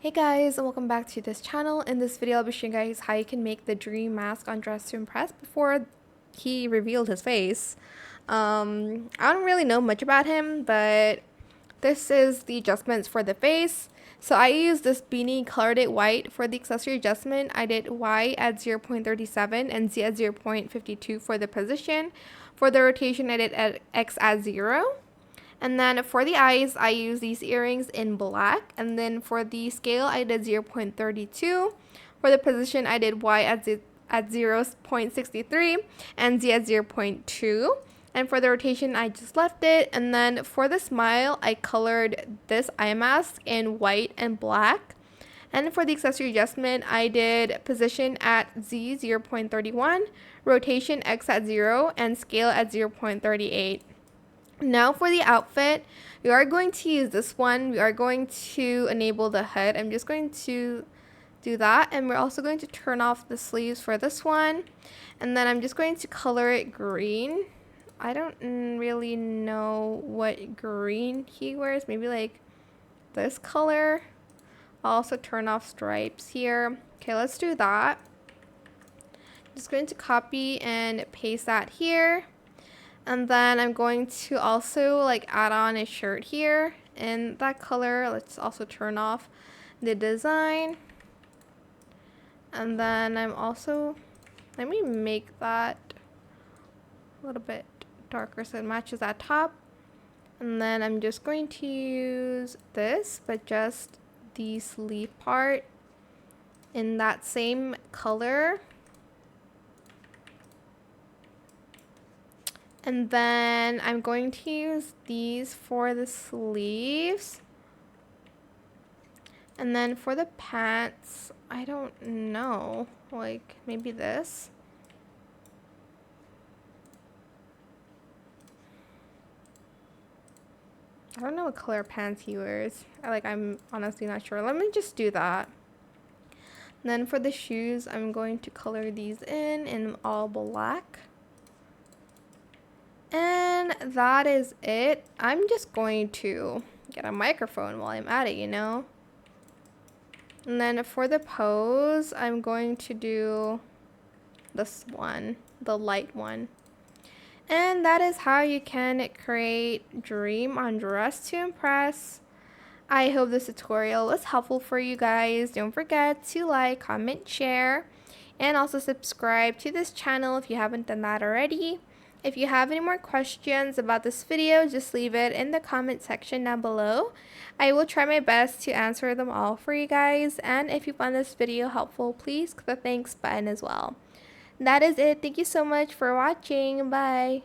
Hey guys, and welcome back to this channel. In this video, I'll be showing you guys how you can make the dream mask on Dress to Impress before he revealed his face. I don't really know much about him, but this is the adjustments for the face. So I used this beanie, colored it white. For the accessory adjustment, I did Y at 0.37 and Z at 0.52 for the position. For the rotation, I did at X at 0. And then for the eyes, I use these earrings in black. And then for the scale, I did 0.32. For the position, I did Y at 0.63 and Z at 0.2. And for the rotation, I just left it. And then for the smile, I colored this eye mask in white and black. And for the accessory adjustment, I did position at Z 0.31, rotation X at 0, and scale at 0.38. Now for the outfit, we are going to use this one. We are going to enable the hood. I'm just going to do that, and we're also going to turn off the sleeves for this one. And then I'm just going to color it green. I don't really know what green he wears. Maybe like this color. I'll also turn off stripes here. Okay, let's do that. Just going to copy and paste that here. And then I'm going to also add on a shirt here in that color. Let's also turn off the design. And then I'm also, let me make that a little bit darker so it matches that top. And then I'm just going to use this, but just the sleeve part in that same color. And then I'm going to use these for the sleeves. And then for the pants, I don't know, like maybe this. I don't know what color pants he wears. I'm honestly not sure. Let me just do that. And then for the shoes, I'm going to color these in all black. And that is it. I'm just going to get a microphone while I'm at it, you know. And then for the pose, I'm going to do this one, the light one. And that is how you can create Dream on Dress to Impress. I hope this tutorial was helpful for you guys. Don't forget to like, comment, share, and also subscribe to this channel if you haven't done that already. If you have any more questions about this video, just leave it in the comment section down below. I will try my best to answer them all for you guys. And if you found this video helpful, please click the thanks button as well. That is it. Thank you so much for watching. Bye.